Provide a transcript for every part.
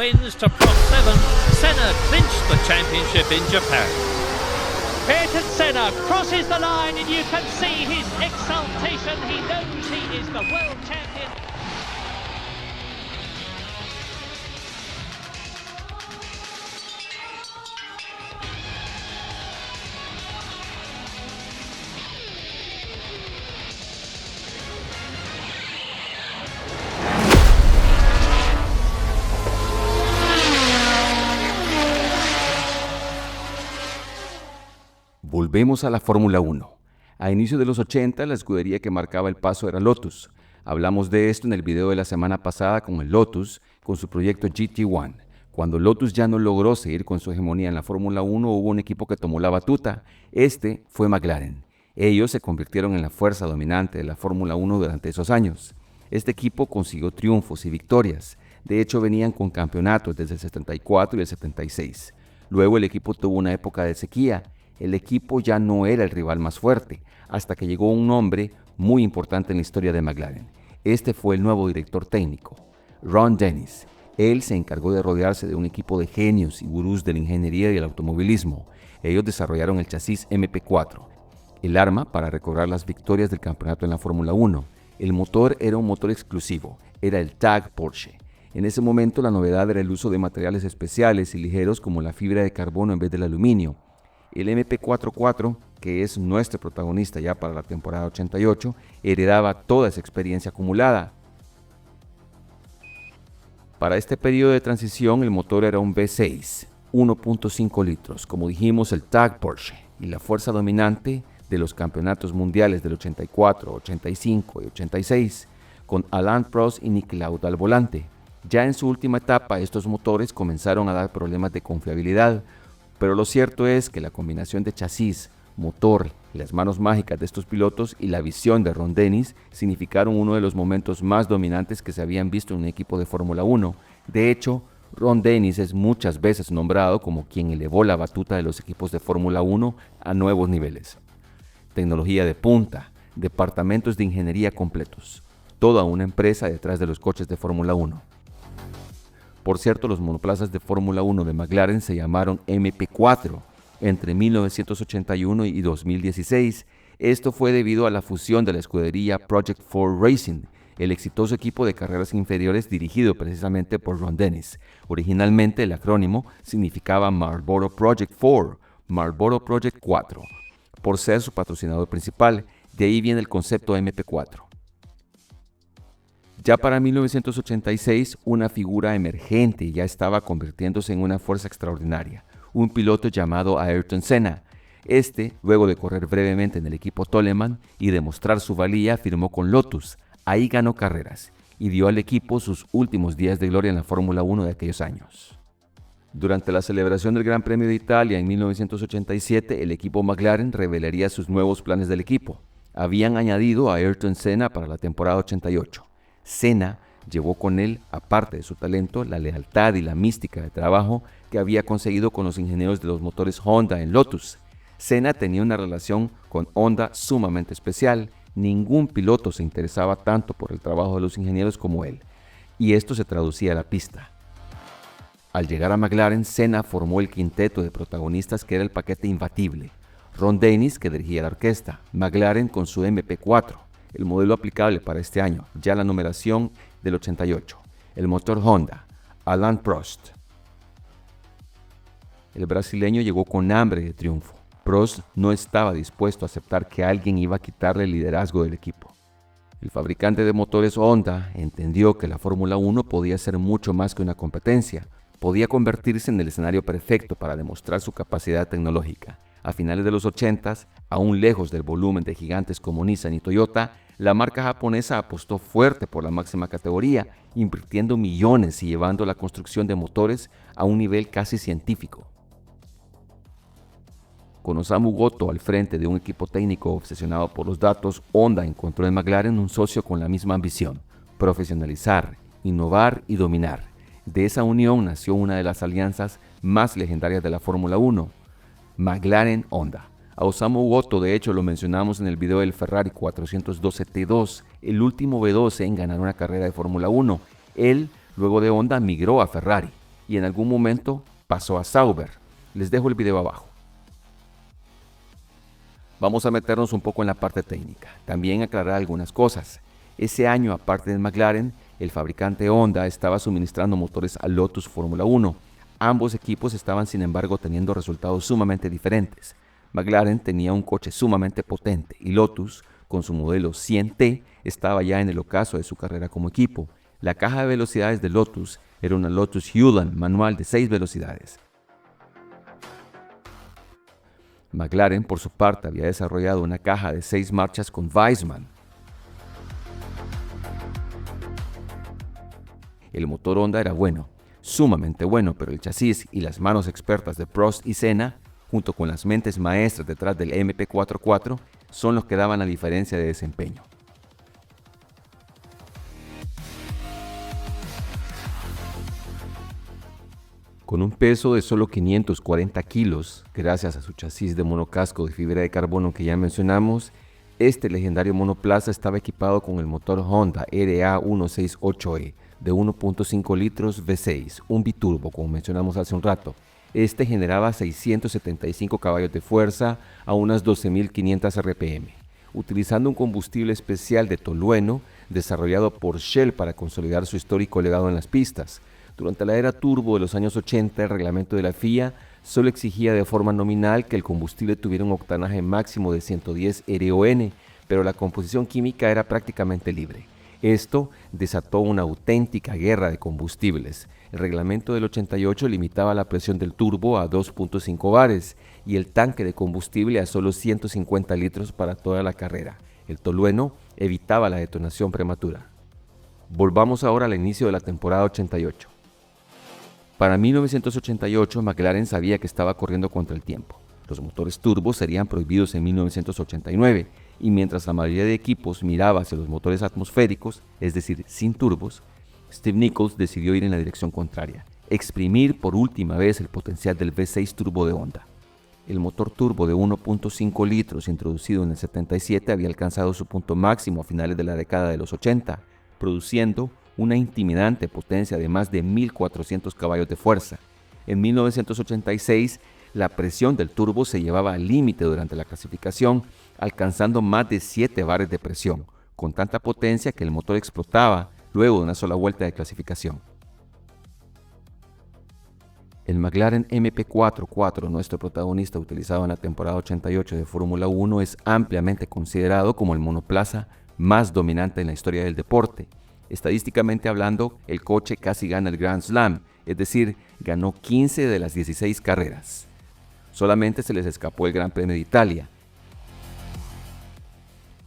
wins to Prost 7. Senna clinched the championship in Japan. Ayrton Senna crosses the line and you can see his exultation. He knows he is the world champion. Volvemos a la Fórmula 1. A inicios de los 80, la escudería que marcaba el paso era Lotus. Hablamos de esto en el video de la semana pasada con el Lotus, con su proyecto GT1. Cuando Lotus ya no logró seguir con su hegemonía en la Fórmula 1, hubo un equipo que tomó la batuta. Este fue McLaren. Ellos se convirtieron en la fuerza dominante de la Fórmula 1 durante esos años. Este equipo consiguió triunfos y victorias. De hecho, venían con campeonatos desde el 74 y el 76. Luego el equipo tuvo una época de sequía. El equipo ya no era el rival más fuerte, hasta que llegó un hombre muy importante en la historia de McLaren. Este fue el nuevo director técnico, Ron Dennis. Él se encargó de rodearse de un equipo de genios y gurús de la ingeniería y el automovilismo. Ellos desarrollaron el chasis MP4, el arma para recobrar las victorias del campeonato en la Fórmula 1. El motor era un motor exclusivo, era el TAG Porsche. En ese momento la novedad era el uso de materiales especiales y ligeros como la fibra de carbono en vez del aluminio. El MP44, que es nuestro protagonista ya para la temporada 88, heredaba toda esa experiencia acumulada. Para este periodo de transición, el motor era un V6, 1.5 litros, como dijimos el TAG Porsche, y la fuerza dominante de los campeonatos mundiales del 84, 85 y 86, con Alain Prost y Niki Lauda al volante. Ya en su última etapa, estos motores comenzaron a dar problemas de confiabilidad, pero lo cierto es que la combinación de chasis, motor, las manos mágicas de estos pilotos y la visión de Ron Dennis significaron uno de los momentos más dominantes que se habían visto en un equipo de Fórmula 1. De hecho, Ron Dennis es muchas veces nombrado como quien elevó la batuta de los equipos de Fórmula 1 a nuevos niveles. Tecnología de punta, departamentos de ingeniería completos, toda una empresa detrás de los coches de Fórmula 1. Por cierto, los monoplazas de Fórmula 1 de McLaren se llamaron MP4 entre 1981 y 2016. Esto fue debido a la fusión de la escudería Project 4 Racing, el exitoso equipo de carreras inferiores dirigido precisamente por Ron Dennis. Originalmente el acrónimo significaba Marlboro Project 4, Marlboro Project 4, por ser su patrocinador principal. De ahí viene el concepto MP4. Ya para 1986, una figura emergente ya estaba convirtiéndose en una fuerza extraordinaria, un piloto llamado Ayrton Senna. Luego de correr brevemente en el equipo Toleman y demostrar su valía, firmó con Lotus. Ahí ganó carreras y dio al equipo sus últimos días de gloria en la Fórmula 1 de aquellos años. Durante la celebración del Gran Premio de Italia en 1987, el equipo McLaren revelaría sus nuevos planes del equipo. Habían añadido a Ayrton Senna para la temporada 88. Senna llevó con él, aparte de su talento, la lealtad y la mística de trabajo que había conseguido con los ingenieros de los motores Honda en Lotus. Senna tenía una relación con Honda sumamente especial. Ningún piloto se interesaba tanto por el trabajo de los ingenieros como él, y esto se traducía a la pista. Al llegar a McLaren, Senna formó el quinteto de protagonistas que era el paquete imbatible. Ron Dennis, que dirigía la orquesta, McLaren con su MP4, el modelo aplicable para este año, ya la numeración del 88, el motor Honda, Alain Prost. El brasileño llegó con hambre de triunfo. Prost no estaba dispuesto a aceptar que alguien iba a quitarle el liderazgo del equipo. El fabricante de motores Honda entendió que la Fórmula 1 podía ser mucho más que una competencia, podía convertirse en el escenario perfecto para demostrar su capacidad tecnológica. A finales de los 80s, aún lejos del volumen de gigantes como Nissan y Toyota, la marca japonesa apostó fuerte por la máxima categoría, invirtiendo millones y llevando la construcción de motores a un nivel casi científico. Con Osamu Goto al frente de un equipo técnico obsesionado por los datos, Honda encontró en McLaren un socio con la misma ambición: profesionalizar, innovar y dominar. De esa unión nació una de las alianzas más legendarias de la Fórmula 1, McLaren-Honda. A Osamu Goto, de hecho, lo mencionamos en el video del Ferrari 412 T2, el último V12 en ganar una carrera de Fórmula 1. Él, luego de Honda, migró a Ferrari. y en algún momento pasó a Sauber. Les dejo el video abajo. Vamos a meternos un poco en la parte técnica, también aclarar algunas cosas. Ese año, aparte del McLaren, el fabricante Honda estaba suministrando motores a Lotus Fórmula 1. Ambos equipos estaban, sin embargo, teniendo resultados sumamente diferentes. McLaren tenía un coche sumamente potente y Lotus, con su modelo 100T, estaba ya en el ocaso de su carrera como equipo. La caja de velocidades de Lotus era una Lotus Hulan manual de 6 velocidades. McLaren, por su parte, había desarrollado una caja de 6 marchas con Weissman. El motor Honda era bueno, sumamente bueno, pero el chasis y las manos expertas de Prost y Senna, junto con las mentes maestras detrás del MP44, son los que daban la diferencia de desempeño. Con un peso de solo 540 kilos, gracias a su chasis de monocasco de fibra de carbono que ya mencionamos, este legendario monoplaza estaba equipado con el motor Honda RA168E de 1.5 litros V6, un biturbo como mencionamos hace un rato. Este generaba 675 caballos de fuerza a unas 12.500 RPM, utilizando un combustible especial de tolueno desarrollado por Shell para consolidar su histórico legado en las pistas. Durante la era turbo de los años 80, el reglamento de la FIA solo exigía de forma nominal que el combustible tuviera un octanaje máximo de 110 RON, pero la composición química era prácticamente libre. Esto desató una auténtica guerra de combustibles. El reglamento del 88 limitaba la presión del turbo a 2.5 bares y el tanque de combustible a solo 150 litros para toda la carrera. El tolueno evitaba la detonación prematura. Volvamos ahora al inicio de la temporada 88. Para 1988, McLaren sabía que estaba corriendo contra el tiempo. Los motores turbo serían prohibidos en 1989, y mientras la mayoría de equipos miraba hacia los motores atmosféricos, es decir, sin turbos, Steve Nichols decidió ir en la dirección contraria, exprimir por última vez el potencial del V6 turbo de Honda. El motor turbo de 1.5 litros introducido en el 77 había alcanzado su punto máximo a finales de la década de los 80, produciendo una intimidante potencia de más de 1.400 caballos de fuerza. En 1986, la presión del turbo se llevaba al límite durante la clasificación, alcanzando más de 7 bares de presión, con tanta potencia que el motor explotaba luego de una sola vuelta de clasificación. El McLaren MP44, nuestro protagonista utilizado en la temporada 88 de Fórmula 1, es ampliamente considerado como el monoplaza más dominante en la historia del deporte. Estadísticamente hablando, el coche casi gana el Grand Slam, es decir, ganó 15 de las 16 carreras. Solamente se les escapó el Gran Premio de Italia.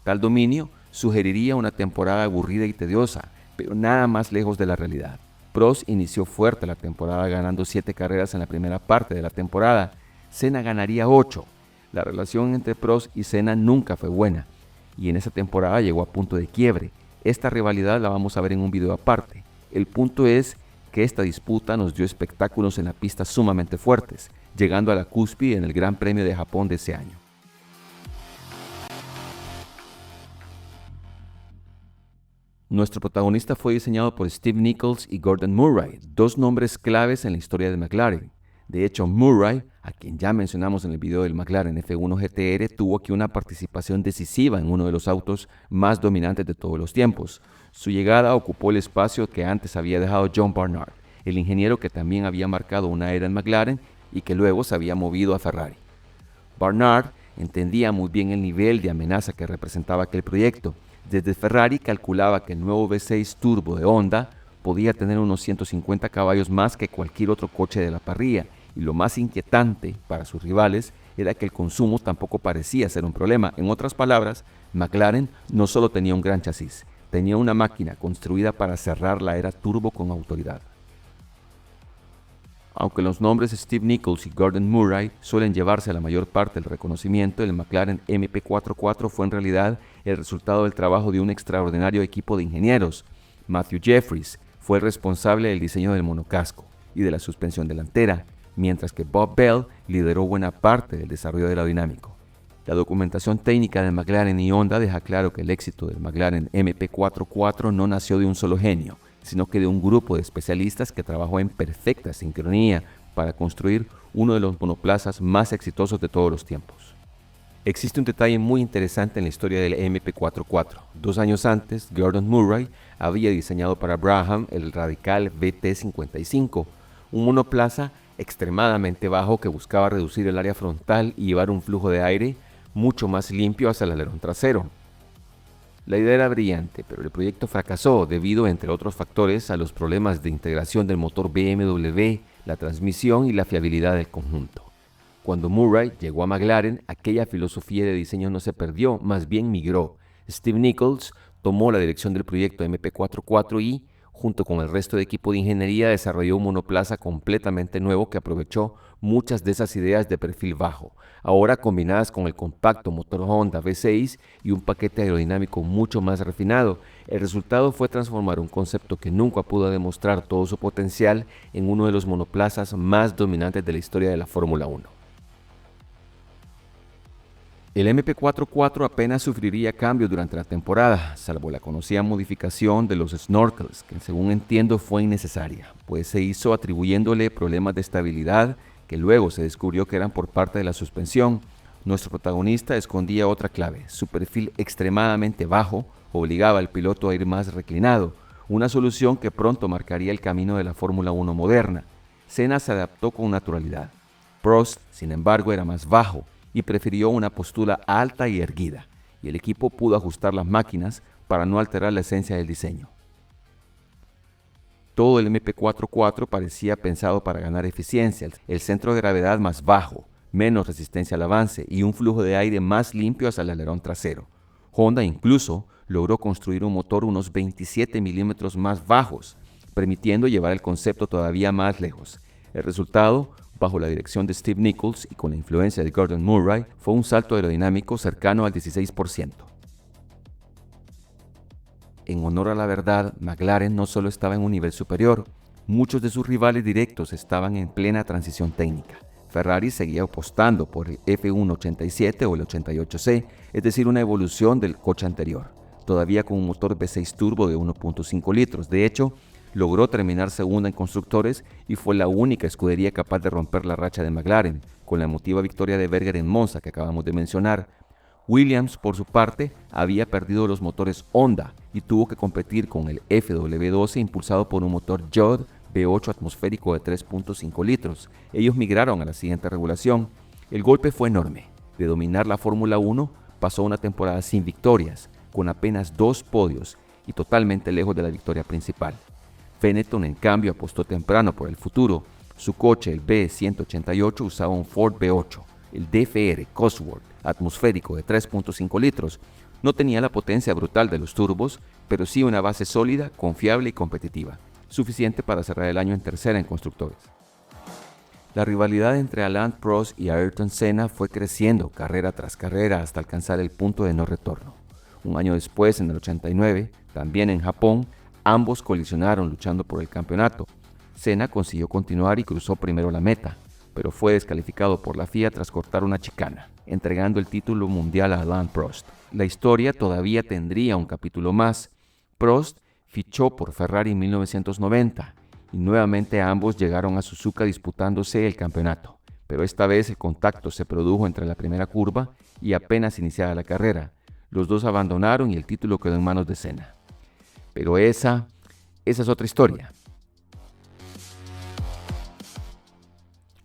Tal dominio sugeriría una temporada aburrida y tediosa, pero nada más lejos de la realidad. Prost inició fuerte la temporada ganando 7 carreras en la primera parte de la temporada. Senna ganaría 8. La relación entre Prost y Senna nunca fue buena, y en esa temporada llegó a punto de quiebre. Esta rivalidad la vamos a ver en un video aparte. El punto es que esta disputa nos dio espectáculos en la pista sumamente fuertes, llegando a la cúspide en el Gran Premio de Japón de ese año. Nuestro protagonista fue diseñado por Steve Nichols y Gordon Murray, dos nombres claves en la historia de McLaren. De hecho, Murray, a quien ya mencionamos en el video del McLaren F1 GTR, tuvo aquí una participación decisiva en uno de los autos más dominantes de todos los tiempos. Su llegada ocupó el espacio que antes había dejado John Barnard, el ingeniero que también había marcado una era en McLaren y que luego se había movido a Ferrari. Barnard entendía muy bien el nivel de amenaza que representaba aquel proyecto. Desde Ferrari calculaba que el nuevo V6 Turbo de Honda podía tener unos 150 caballos más que cualquier otro coche de la parrilla, y lo más inquietante para sus rivales era que el consumo tampoco parecía ser un problema. En otras palabras, McLaren no solo tenía un gran chasis, tenía una máquina construida para cerrar la era turbo con autoridad. Aunque los nombres Steve Nichols y Gordon Murray suelen llevarse la mayor parte del reconocimiento, el McLaren MP44 fue en realidad el resultado del trabajo de un extraordinario equipo de ingenieros. Matthew Jeffries fue el responsable del diseño del monocasco y de la suspensión delantera, mientras que Bob Bell lideró buena parte del desarrollo del aerodinámico. La documentación técnica de McLaren y Honda deja claro que el éxito del McLaren MP44 no nació de un solo genio. sino que de un grupo de especialistas que trabajó en perfecta sincronía para construir uno de los monoplazas más exitosos de todos los tiempos. Existe un detalle muy interesante en la historia del MP44. 2 años antes, Gordon Murray había diseñado para Brabham el radical VT55, un monoplaza extremadamente bajo que buscaba reducir el área frontal y llevar un flujo de aire mucho más limpio hacia el alerón trasero. La idea era brillante, pero el proyecto fracasó debido, entre otros factores, a los problemas de integración del motor BMW, la transmisión y la fiabilidad del conjunto. Cuando Murray llegó a McLaren, aquella filosofía de diseño no se perdió, más bien migró. Steve Nichols tomó la dirección del proyecto MP44 y, junto con el resto del equipo de ingeniería, desarrolló un monoplaza completamente nuevo que aprovechó muchas de esas ideas de perfil bajo, ahora combinadas con el compacto motor Honda V6 y un paquete aerodinámico mucho más refinado. El resultado fue transformar un concepto que nunca pudo demostrar todo su potencial en uno de los monoplazas más dominantes de la historia de la Fórmula 1. El MP44 apenas sufriría cambios durante la temporada, salvo la conocida modificación de los snorkels, que según entiendo fue innecesaria, pues se hizo atribuyéndole problemas de estabilidad que luego se descubrió que eran por parte de la suspensión. Nuestro protagonista escondía otra clave: su perfil extremadamente bajo obligaba al piloto a ir más reclinado, una solución que pronto marcaría el camino de la Fórmula 1 moderna. Senna se adaptó con naturalidad. Prost, sin embargo, era más bajo y prefirió una postura alta y erguida, y el equipo pudo ajustar las máquinas para no alterar la esencia del diseño. Todo el MP44 parecía pensado para ganar eficiencia, el centro de gravedad más bajo, menos resistencia al avance y un flujo de aire más limpio hacia el alerón trasero. Honda incluso logró construir un motor unos 27 milímetros más bajos, permitiendo llevar el concepto todavía más lejos. El resultado, bajo la dirección de Steve Nichols y con la influencia de Gordon Murray, fue un salto aerodinámico cercano al 16%. En honor a la verdad, McLaren no solo estaba en un nivel superior, muchos de sus rivales directos estaban en plena transición técnica. Ferrari seguía apostando por el F187 o el 88C, es decir, una evolución del coche anterior, todavía con un motor V6 turbo de 1.5 litros. De hecho, logró terminar segunda en constructores y fue la única escudería capaz de romper la racha de McLaren, con la emotiva victoria de Berger en Monza que acabamos de mencionar. Williams, por su parte, había perdido los motores Honda y tuvo que competir con el FW12 impulsado por un motor Judd V8 atmosférico de 3.5 litros. Ellos migraron a la siguiente regulación. El golpe fue enorme. De dominar la Fórmula 1, pasó una temporada sin victorias, con apenas 2 podios y totalmente lejos de la victoria principal. Benetton, en cambio, apostó temprano por el futuro. Su coche, el B188, usaba un Ford V8, el DFR Cosworth, atmosférico de 3.5 litros. No tenía la potencia brutal de los turbos, pero sí una base sólida, confiable y competitiva, suficiente para cerrar el año en tercera en constructores. La rivalidad entre Alain Prost y Ayrton Senna fue creciendo carrera tras carrera hasta alcanzar el punto de no retorno. Un año después, en el 89, también en Japón, ambos colisionaron luchando por el campeonato. Senna consiguió continuar y cruzó primero la meta, pero fue descalificado por la FIA tras cortar una chicana, entregando el título mundial a Alain Prost. La historia todavía tendría un capítulo más. Prost fichó por Ferrari en 1990 y nuevamente ambos llegaron a Suzuka disputándose el campeonato, pero esta vez el contacto se produjo entre la primera curva y apenas iniciada la carrera. Los dos abandonaron y el título quedó en manos de Senna. Pero esa es otra historia.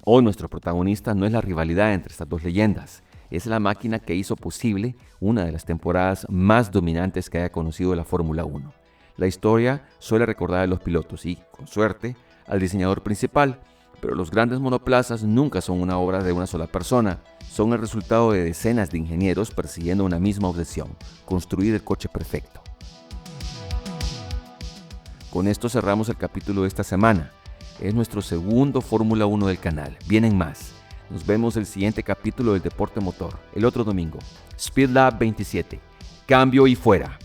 Hoy nuestro protagonista no es la rivalidad entre estas dos leyendas, es la máquina que hizo posible una de las temporadas más dominantes que haya conocido la Fórmula 1. La historia suele recordar a los pilotos y, con suerte, al diseñador principal, pero los grandes monoplazas nunca son una obra de una sola persona, son el resultado de decenas de ingenieros persiguiendo una misma obsesión: construir el coche perfecto. Con esto cerramos el capítulo de esta semana. Es nuestro segundo Fórmula 1 del canal. Vienen más. Nos vemos el siguiente capítulo del Deporte Motor, el otro domingo. Speed Lab 27. Cambio y fuera.